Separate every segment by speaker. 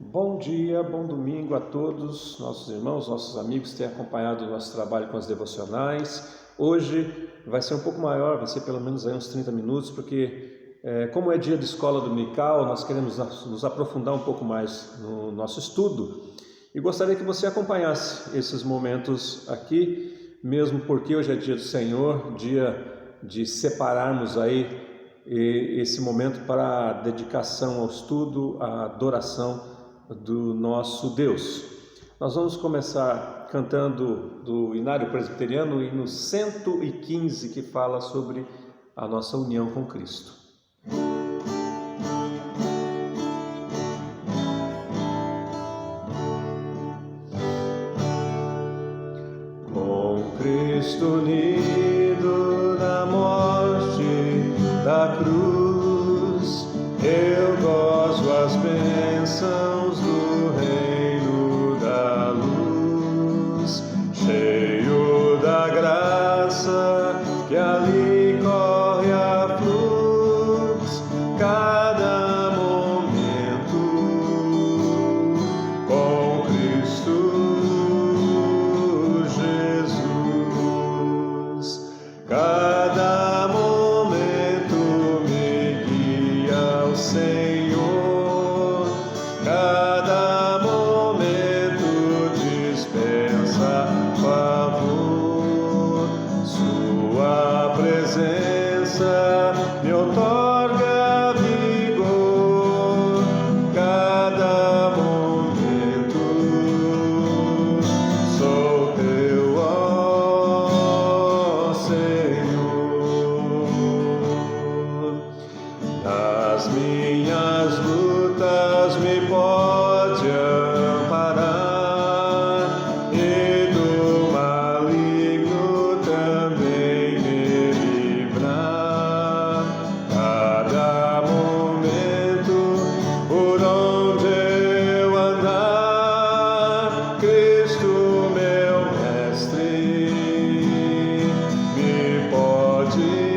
Speaker 1: Bom dia, bom domingo a todos, nossos irmãos, nossos amigos que têm acompanhado o nosso trabalho com as devocionais. Hoje vai ser um pouco maior, vai ser pelo menos aí uns 30 minutos, porque como é dia de escola dominical, nós queremos nos aprofundar um pouco mais no nosso estudo e gostaria que você acompanhasse esses momentos aqui, mesmo porque hoje é dia do Senhor, dia de separarmos aí esse momento para a dedicação ao estudo, à adoração do nosso Deus. Nós vamos começar cantando do Inário Presbiteriano, o hino 115, que fala sobre a nossa união com Cristo. Com Cristo unido na morte da cruz, eu gozo as bênçãos do reino da luz, cheio da graça que ali corre a flux, cada momento com Cristo Jesus. Cada momento me guia ao Senhor, cada momento dispensa favor, sua presença me outorga vigor, cada momento sou teu, ó Senhor. Nas minhas lutas me pode amparar e do maligno também me livrar. Cada momento por onde eu andar, Cristo meu mestre me pode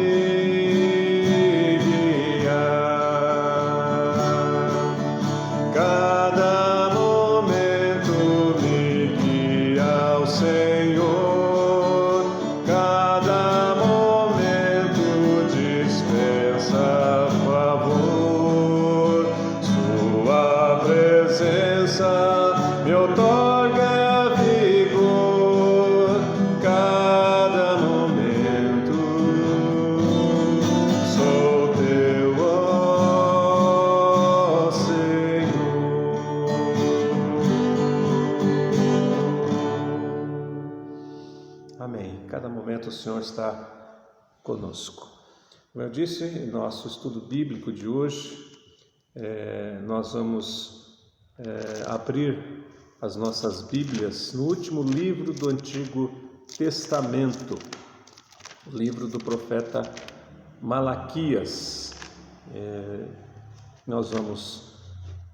Speaker 1: cada momento me guia ao Senhor, cada momento dispensa favor, sua presença me outorga vigor, cada momento sou teu, ó Senhor. Amém. Cada momento o Senhor está conosco. Como eu disse, em nosso estudo bíblico de hoje, nós vamos abrir as nossas Bíblias no último livro do Antigo Testamento, o livro do profeta Malaquias. Nós vamos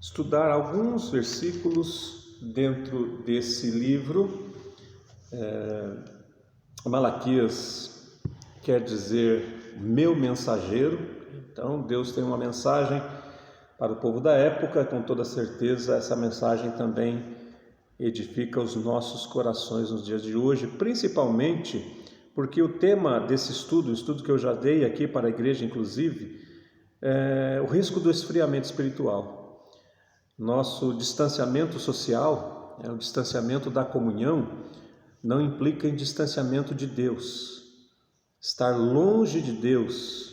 Speaker 1: estudar alguns versículos dentro desse livro. Malaquias quer dizer meu mensageiro, então Deus tem uma mensagem para o povo da época, com toda certeza essa mensagem também edifica os nossos corações nos dias de hoje, principalmente porque o tema desse estudo, o estudo que eu já dei aqui para a igreja inclusive, é o risco do esfriamento espiritual. Nosso distanciamento social, o distanciamento da comunhão, não implica em distanciamento de Deus. Estar longe de Deus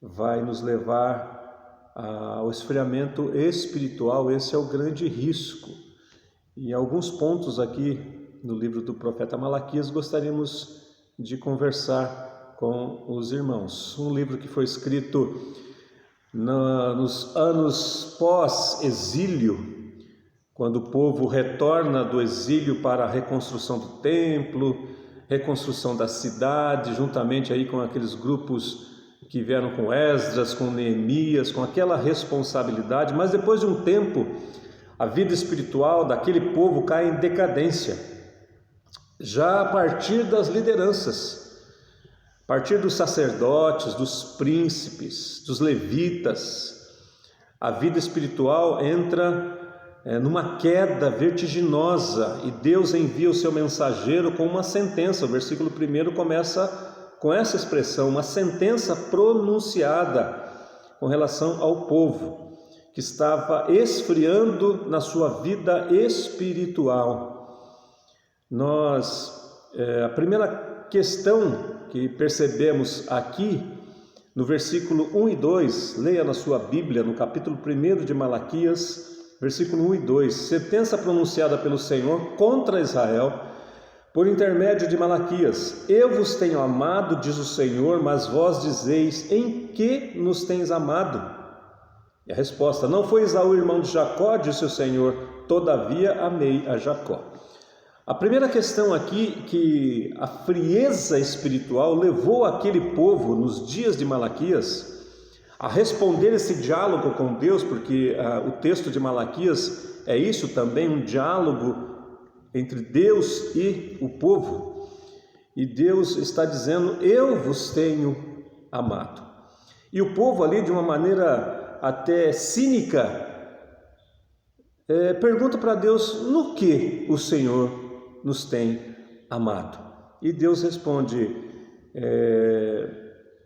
Speaker 1: vai nos levar ao esfriamento espiritual. Esse é o grande risco. E alguns pontos aqui no livro do profeta Malaquias gostaríamos de conversar com os irmãos. Um livro que foi escrito nos anos pós-exílio, quando o povo retorna do exílio para a reconstrução do templo, reconstrução da cidade, juntamente aí com aqueles grupos que vieram com Esdras, com Neemias, com aquela responsabilidade, mas depois de um tempo, a vida espiritual daquele povo cai em decadência, já a partir das lideranças, a partir dos sacerdotes, dos príncipes, dos levitas. A vida espiritual entra numa queda vertiginosa, e Deus envia o seu mensageiro com uma sentença. O versículo 1 começa com essa expressão, uma sentença pronunciada com relação ao povo que estava esfriando na sua vida espiritual. A primeira questão que percebemos aqui, no versículo 1 e 2, leia na sua Bíblia, no capítulo 1 de Malaquias, versículo 1 e 2, sentença pronunciada pelo Senhor contra Israel, por intermédio de Malaquias: eu vos tenho amado, diz o Senhor, mas vós dizeis, em que nos tens amado? E a resposta: não foi Esaú irmão de Jacó, disse o Senhor, todavia amei a Jacó. A primeira questão aqui, que a frieza espiritual levou aquele povo nos dias de Malaquias a responder esse diálogo com Deus, porque o texto de Malaquias é isso também, um diálogo entre Deus e o povo. E Deus está dizendo: eu vos tenho amado. E o povo ali, de uma maneira até cínica, pergunta para Deus: no que o Senhor nos tem amado? E Deus responde: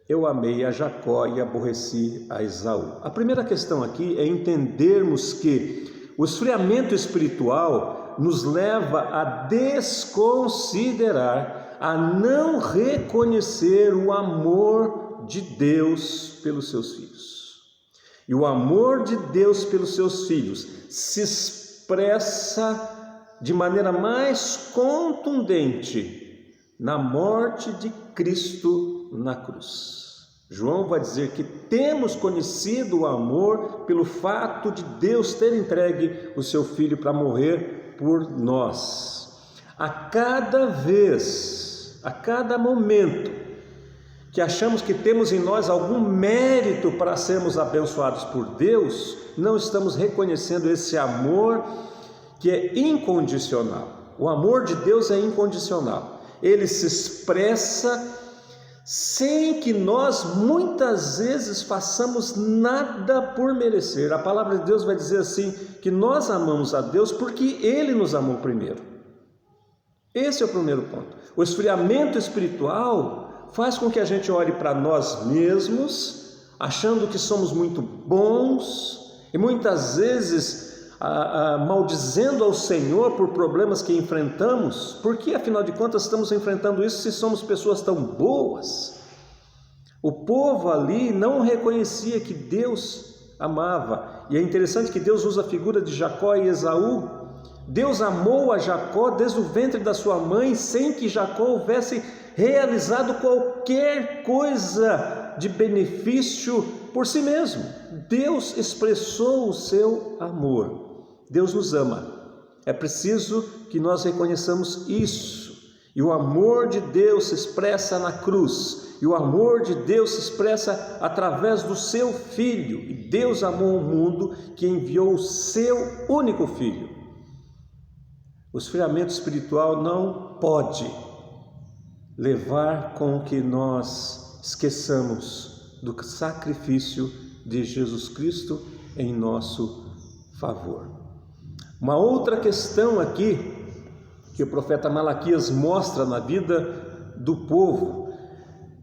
Speaker 1: eu amei a Jacó e aborreci a Esaú. A primeira questão aqui é entendermos que o esfriamento espiritual nos leva a desconsiderar, a não reconhecer o amor de Deus pelos seus filhos. E o amor de Deus pelos seus filhos se expressa de maneira mais contundente na morte de Cristo na cruz. João vai dizer que temos conhecido o amor pelo fato de Deus ter entregue o seu Filho para morrer por nós. A cada vez, a cada momento que achamos que temos em nós algum mérito para sermos abençoados por Deus, não estamos reconhecendo esse amor que é incondicional. O amor de Deus é incondicional. Ele se expressa sem que nós muitas vezes façamos nada por merecer. A palavra de Deus vai dizer assim, que nós amamos a Deus porque Ele nos amou primeiro. Esse é o primeiro ponto. O esfriamento espiritual faz com que a gente olhe para nós mesmos, achando que somos muito bons, e muitas vezes maldizendo ao Senhor por problemas que enfrentamos, porque afinal de contas estamos enfrentando isso se somos pessoas tão boas. O povo ali não reconhecia que Deus amava, e é interessante que Deus usa a figura de Jacó e Esaú. Deus amou a Jacó desde o ventre da sua mãe, sem que Jacó houvesse realizado qualquer coisa de benefício por si mesmo. Deus expressou o seu amor. Deus nos ama. É preciso que nós reconheçamos isso. E o amor de Deus se expressa na cruz. E o amor de Deus se expressa através do seu Filho. E Deus amou o mundo que enviou o seu único Filho. O esfriamento espiritual não pode levar com que nós esqueçamos do sacrifício de Jesus Cristo em nosso favor. Uma outra questão aqui que o profeta Malaquias mostra na vida do povo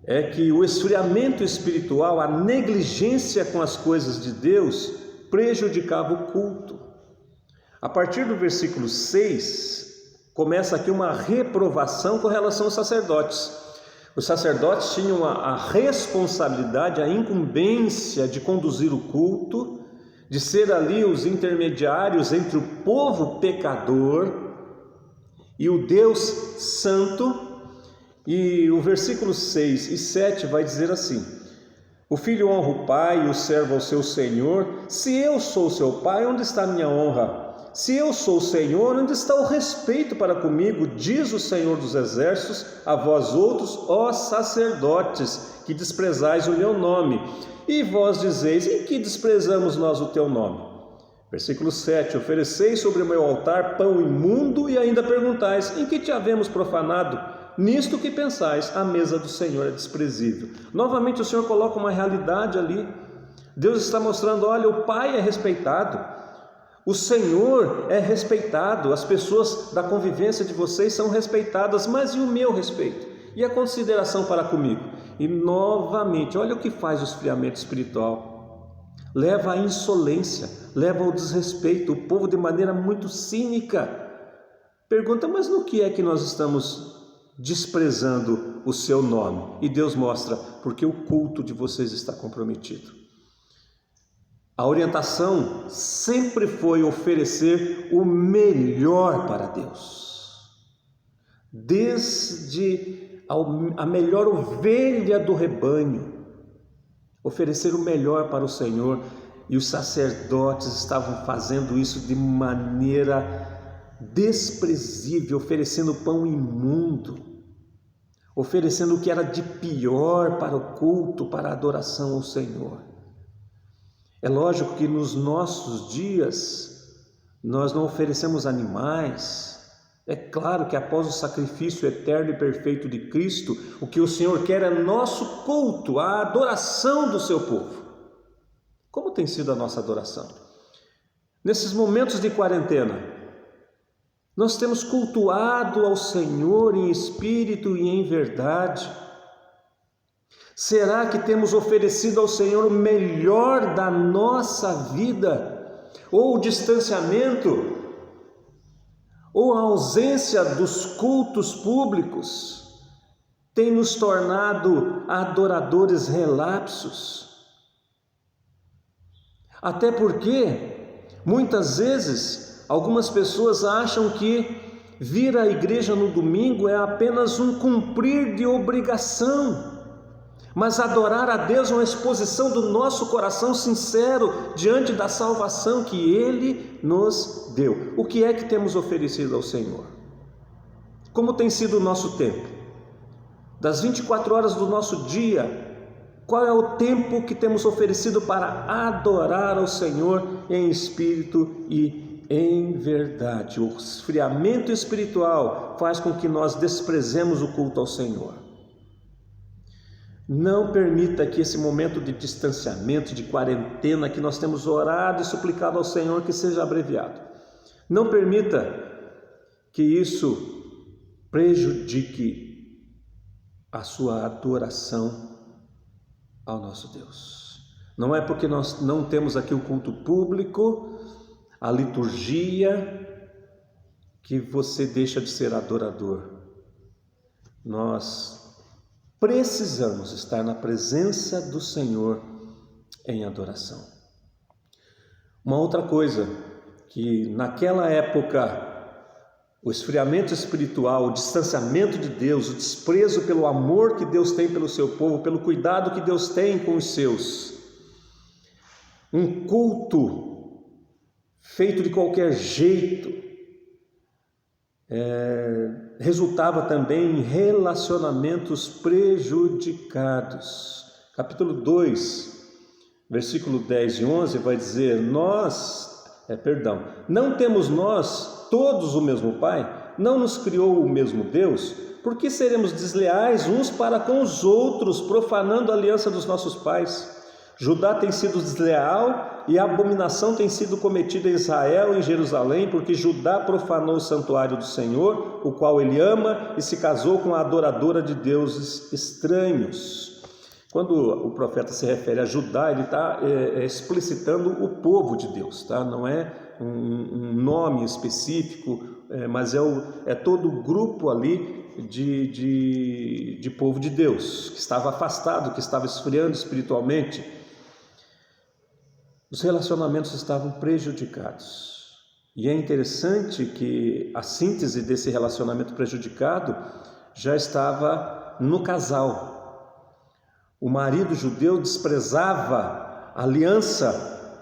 Speaker 1: é que o esfriamento espiritual, a negligência com as coisas de Deus, prejudicava o culto. A partir do versículo 6, começa aqui uma reprovação com relação aos sacerdotes. Os sacerdotes tinham a responsabilidade, a incumbência de conduzir o culto, de ser ali os intermediários entre o povo pecador e o Deus santo. E o versículo 6 e 7 vai dizer assim: o filho honra o pai e o servo ao seu senhor. Se eu sou seu pai, onde está a minha honra? Se eu sou o Senhor, onde está o respeito para comigo? Diz o Senhor dos exércitos a vós outros, ó sacerdotes, que desprezais o meu nome. E vós dizeis: em que desprezamos nós o teu nome? Versículo 7: ofereceis sobre o meu altar pão imundo e ainda perguntais: em que te havemos profanado? Nisto que pensais, a mesa do Senhor é desprezível. Novamente o Senhor coloca uma realidade ali. Deus está mostrando: olha, o pai é respeitado, O Senhor é respeitado, as pessoas da convivência de vocês são respeitadas, mas e o meu respeito? E a consideração para comigo? E novamente, olha o que faz o esfriamento espiritual. Leva à insolência, leva ao desrespeito. O povo, de maneira muito cínica, pergunta: mas no que é que nós estamos desprezando o seu nome? E Deus mostra: porque o culto de vocês está comprometido. A orientação sempre foi oferecer o melhor para Deus, desde a melhor ovelha do rebanho, oferecer o melhor para o Senhor. E os sacerdotes estavam fazendo isso de maneira desprezível, oferecendo pão imundo, oferecendo o que era de pior para o culto, para a adoração ao Senhor. É lógico que nos nossos dias nós não oferecemos animais. É claro que após o sacrifício eterno e perfeito de Cristo, o que o Senhor quer é nosso culto, a adoração do seu povo. Como tem sido a nossa adoração? Nesses momentos de quarentena, nós temos cultuado ao Senhor em espírito e em verdade. Será que temos oferecido ao Senhor o melhor da nossa vida? Ou o distanciamento? Ou a ausência dos cultos públicos tem nos tornado adoradores relapsos? Até porque, muitas vezes, algumas pessoas acham que vir à igreja no domingo é apenas um cumprir de obrigação. Mas adorar a Deus é uma exposição do nosso coração sincero diante da salvação que Ele nos deu. O que é que temos oferecido ao Senhor? Como tem sido o nosso tempo? Das 24 horas do nosso dia, qual é o tempo que temos oferecido para adorar ao Senhor em espírito e em verdade? O esfriamento espiritual faz com que nós desprezemos o culto ao Senhor. Não permita que esse momento de distanciamento, de quarentena, que nós temos orado e suplicado ao Senhor, que seja abreviado. Não permita que isso prejudique a sua adoração ao nosso Deus. Não é porque nós não temos aqui o culto público, a liturgia, que você deixa de ser adorador. Nós precisamos estar na presença do Senhor em adoração. Uma outra coisa, que naquela época o esfriamento espiritual, o distanciamento de Deus, o desprezo pelo amor que Deus tem pelo seu povo, pelo cuidado que Deus tem com os seus, um culto feito de qualquer jeito, resultava também em relacionamentos prejudicados. Capítulo 2, versículo 10 e 11 vai dizer: não temos nós todos o mesmo Pai? Não nos criou o mesmo Deus? Por que seremos desleais uns para com os outros, profanando a aliança dos nossos pais? Judá tem sido desleal e a abominação tem sido cometida em Israel e em Jerusalém, porque Judá profanou o santuário do Senhor, o qual ele ama, e se casou com a adoradora de deuses estranhos. Quando o profeta se refere a Judá, ele está explicitando o povo de Deus, tá? Não é um nome específico, mas é todo o grupo ali de povo de Deus, que estava afastado, que estava esfriando espiritualmente. Os relacionamentos estavam prejudicados. E é interessante que a síntese desse relacionamento prejudicado já estava no casal. O marido judeu desprezava a aliança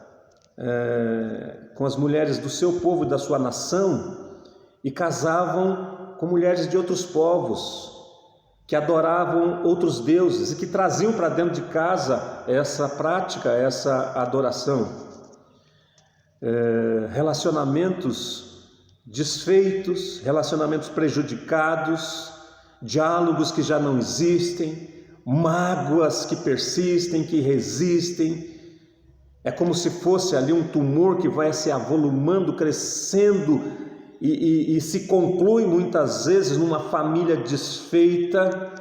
Speaker 1: com as mulheres do seu povo e da sua nação e casavam com mulheres de outros povos que adoravam outros deuses e que traziam para dentro de casa essa prática, essa adoração. Relacionamentos desfeitos, relacionamentos prejudicados, diálogos que já não existem, mágoas que persistem, que resistem, É como se fosse ali um tumor que vai se avolumando, crescendo e se conclui muitas vezes numa família desfeita.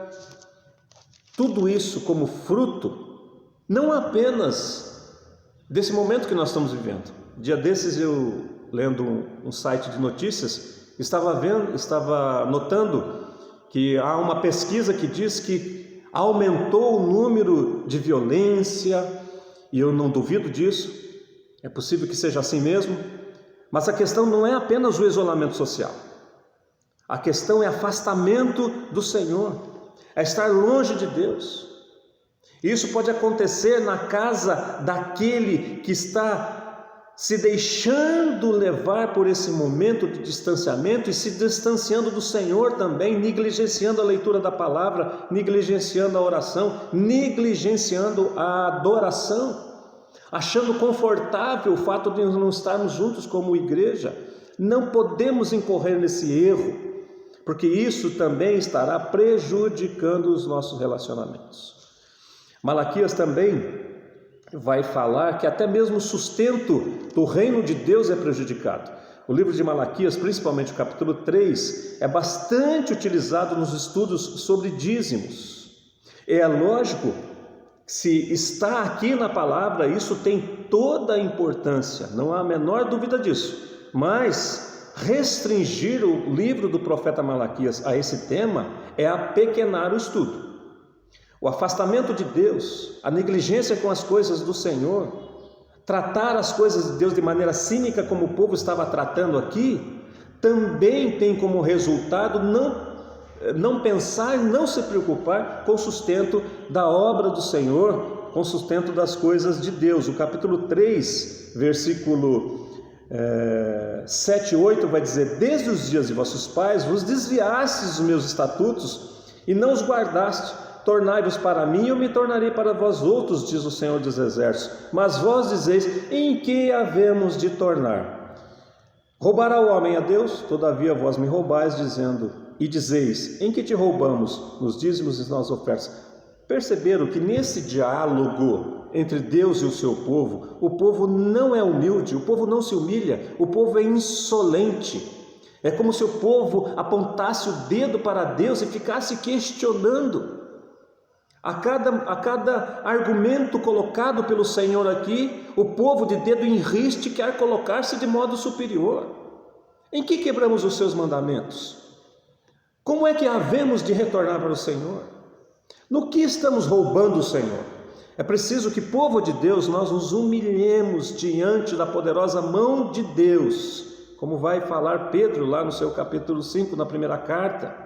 Speaker 1: Tudo isso como fruto, não apenas desse momento que nós estamos vivendo. Dia desses eu, lendo um site de notícias, estava notando que há uma pesquisa que diz que aumentou o número de violência, e eu não duvido disso, é possível que seja assim mesmo, mas a questão não é apenas o isolamento social, a questão é afastamento do Senhor, é estar longe de Deus. Isso pode acontecer na casa daquele que está se deixando levar por esse momento de distanciamento e se distanciando do Senhor também, negligenciando a leitura da palavra, negligenciando a oração, negligenciando a adoração, achando confortável o fato de não estarmos juntos como igreja. Não podemos incorrer nesse erro, porque isso também estará prejudicando os nossos relacionamentos. Malaquias também vai falar que até mesmo o sustento do reino de Deus é prejudicado. O livro de Malaquias, principalmente o capítulo 3, é bastante utilizado nos estudos sobre dízimos. É lógico, se está aqui na palavra, isso tem toda a importância, não há a menor dúvida disso, mas restringir o livro do profeta Malaquias a esse tema é apequenar o estudo. O afastamento de Deus, a negligência com as coisas do Senhor, tratar as coisas de Deus de maneira cínica como o povo estava tratando aqui, também tem como resultado não pensar, não se preocupar com o sustento da obra do Senhor, com o sustento das coisas de Deus. O capítulo 3, versículo 7 e 8 vai dizer: desde os dias de vossos pais vos desviastes dos meus estatutos e não os guardastes. Tornai-vos para mim, eu me tornarei para vós outros, diz o Senhor dos Exércitos. Mas vós dizeis: em que havemos de tornar? Roubará o homem a Deus? Todavia vós me roubais, e dizeis: em que te roubamos? Nos dízimos e nas ofertas. Perceberam que nesse diálogo entre Deus e o seu povo, o povo não é humilde, o povo não se humilha, o povo é insolente. É como se o povo apontasse o dedo para Deus e ficasse questionando. A cada argumento colocado pelo Senhor aqui, o povo de dedo em riste quer colocar-se de modo superior. Em que quebramos os seus mandamentos? Como é que havemos de retornar para o Senhor? No que estamos roubando o Senhor? É preciso que, povo de Deus, nós nos humilhemos diante da poderosa mão de Deus, como vai falar Pedro lá no seu capítulo 5, na primeira carta.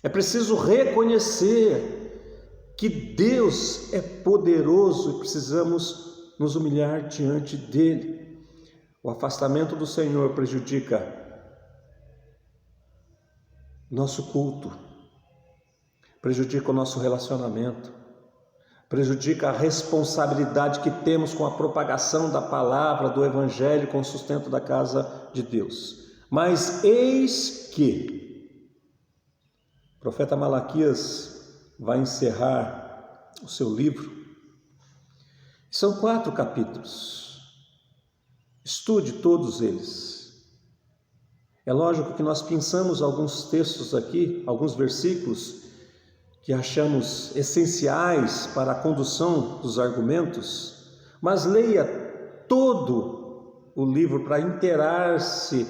Speaker 1: É preciso reconhecer que Deus é poderoso e precisamos nos humilhar diante dele. O afastamento do Senhor prejudica nosso culto, prejudica o nosso relacionamento, prejudica a responsabilidade que temos com a propagação da palavra, do Evangelho, com o sustento da casa de Deus. Mas eis que o profeta Malaquias vai encerrar o seu livro. São 4 capítulos. Estude todos eles. É lógico que nós pensamos alguns textos aqui, alguns versículos que achamos essenciais para a condução dos argumentos, mas leia todo o livro para inteirar-se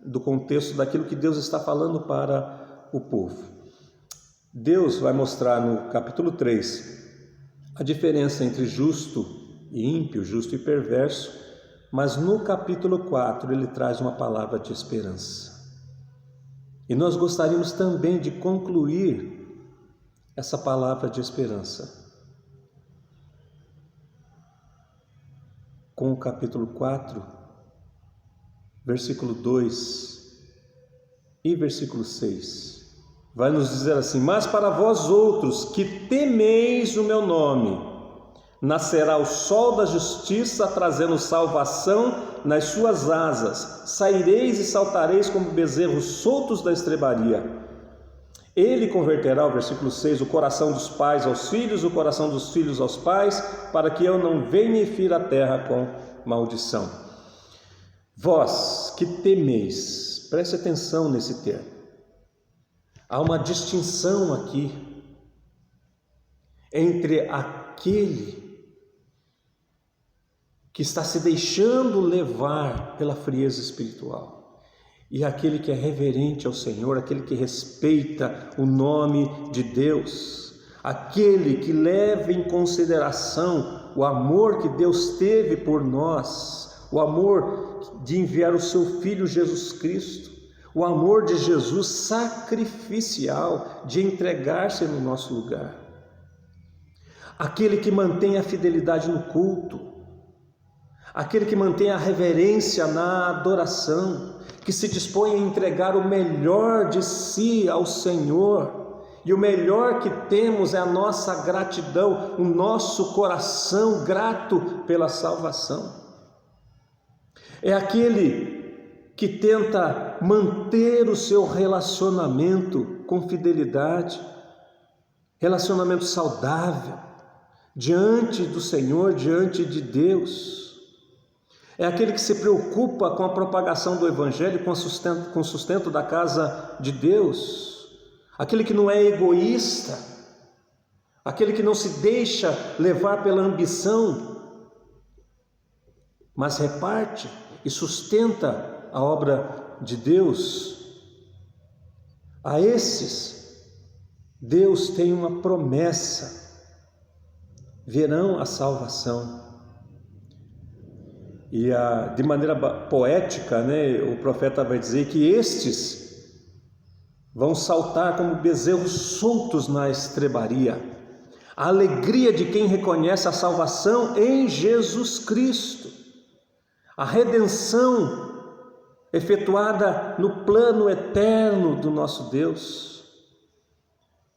Speaker 1: do contexto daquilo que Deus está falando para o povo. Deus vai mostrar no capítulo 3 a diferença entre justo e ímpio, justo e perverso, mas no capítulo 4 ele traz uma palavra de esperança. E nós gostaríamos também de concluir essa palavra de esperança com o capítulo 4, versículo 2 e versículo 6. Vai nos dizer assim: mas para vós outros que temeis o meu nome, nascerá o sol da justiça, trazendo salvação nas suas asas. Saireis e saltareis como bezerros soltos da estrebaria. Ele converterá, o versículo 6, o coração dos pais aos filhos, o coração dos filhos aos pais, para que eu não venha e fira a terra com maldição. Vós que temeis, preste atenção nesse termo. Há uma distinção aqui entre aquele que está se deixando levar pela frieza espiritual e aquele que é reverente ao Senhor, aquele que respeita o nome de Deus, aquele que leva em consideração o amor que Deus teve por nós, o amor de enviar o seu Filho Jesus Cristo, o amor de Jesus sacrificial, de entregar-se no nosso lugar, aquele que mantém a fidelidade no culto, aquele que mantém a reverência na adoração, que se dispõe a entregar o melhor de si ao Senhor, e o melhor que temos é a nossa gratidão, o nosso coração grato pela salvação. É aquele que tenta manter o seu relacionamento com fidelidade, relacionamento saudável, diante do Senhor, diante de Deus. É aquele que se preocupa com a propagação do Evangelho, com o sustento da casa de Deus, aquele que não é egoísta, aquele que não se deixa levar pela ambição, mas reparte e sustenta a obra de Deus. A esses, Deus tem uma promessa: verão a salvação. E de maneira poética, o profeta vai dizer que estes vão saltar como bezerros soltos na estrebaria. A alegria de quem reconhece a salvação em Jesus Cristo, a redenção efetuada no plano eterno do nosso Deus.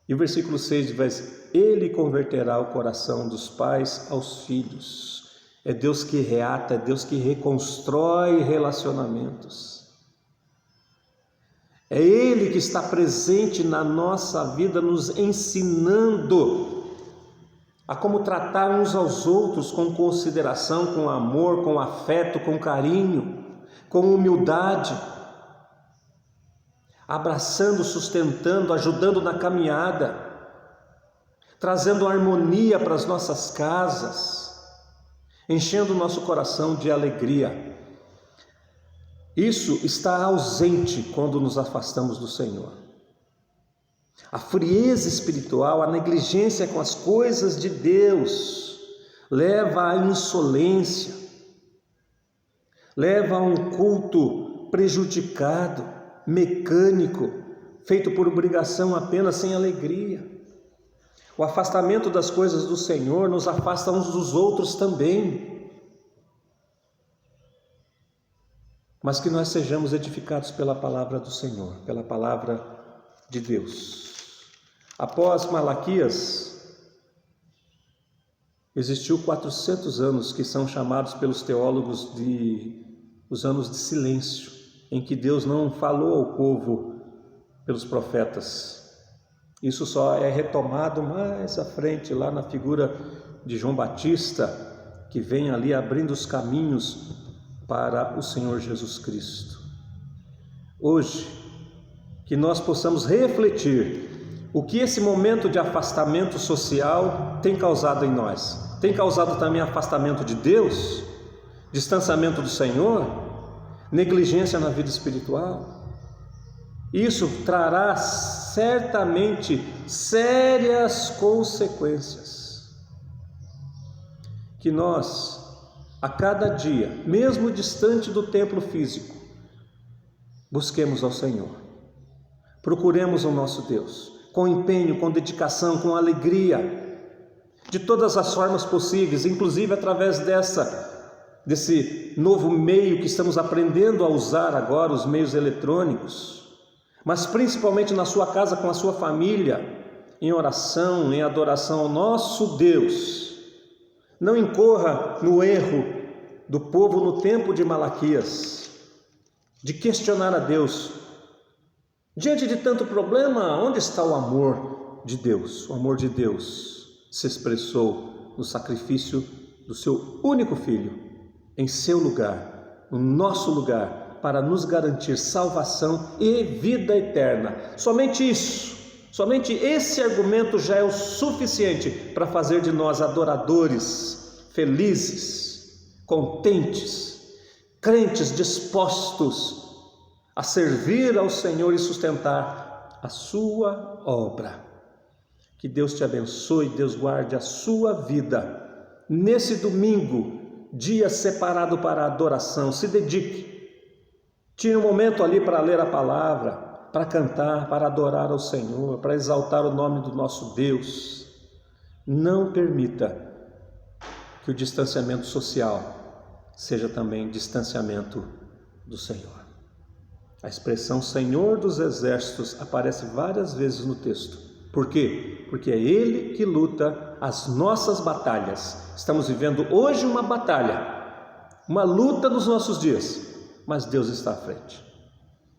Speaker 1: E o versículo 6 vai dizer: Ele converterá o coração dos pais aos filhos. É Deus que reata, é Deus que reconstrói relacionamentos. É Ele que está presente na nossa vida, nos ensinando a como tratar uns aos outros com consideração, com amor, com afeto, com carinho, com humildade, abraçando, sustentando, ajudando na caminhada, trazendo harmonia para as nossas casas, enchendo o nosso coração de alegria. Isso está ausente quando nos afastamos do Senhor. A frieza espiritual, a negligência com as coisas de Deus, leva à insolência, leva a um culto prejudicado, mecânico, feito por obrigação apenas, sem alegria. O afastamento das coisas do Senhor nos afasta uns dos outros também. Mas que nós sejamos edificados pela palavra do Senhor, pela palavra de Deus. Após Malaquias, existiu 400 anos que são chamados pelos teólogos de os anos de silêncio, em que Deus não falou ao povo pelos profetas. Isso só é retomado mais à frente, lá na figura de João Batista, que vem ali abrindo os caminhos para o Senhor Jesus Cristo. Hoje, que nós possamos refletir o que esse momento de afastamento social tem causado em nós. Tem causado também afastamento de Deus, distanciamento do Senhor, negligência na vida espiritual. Isso trará certamente sérias consequências. Que nós, a cada dia, mesmo distante do templo físico, busquemos ao Senhor, procuremos o nosso Deus, com empenho, com dedicação, com alegria, de todas as formas possíveis, inclusive através desse novo meio que estamos aprendendo a usar agora, os meios eletrônicos, mas principalmente na sua casa, com a sua família, em oração, em adoração ao nosso Deus. Não incorra no erro do povo no tempo de Malaquias, de questionar a Deus, Diante de tanto problema, onde está o amor de Deus? O amor de Deus se expressou no sacrifício do seu único filho, em seu lugar, no nosso lugar, para nos garantir salvação e vida eterna. Somente isso, somente esse argumento já é o suficiente para fazer de nós adoradores, felizes, contentes, crentes dispostos a servir ao Senhor e sustentar a sua obra. Que Deus te abençoe, Deus guarde a sua vida. Nesse domingo, dia separado para a adoração, se dedique. Tire um momento ali para ler a palavra, para cantar, para adorar ao Senhor, para exaltar o nome do nosso Deus. Não permita que o distanciamento social seja também distanciamento do Senhor. A expressão Senhor dos Exércitos aparece várias vezes no texto. Por quê? Porque é Ele que luta as nossas batalhas. Estamos vivendo hoje uma batalha, uma luta nos nossos dias, mas Deus está à frente.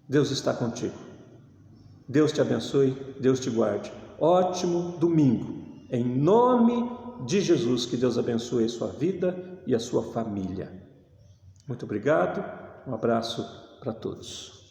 Speaker 1: Deus está contigo. Deus te abençoe, Deus te guarde. Ótimo domingo. Em nome de Jesus, que Deus abençoe a sua vida e a sua família. Muito obrigado. Um abraço para todos.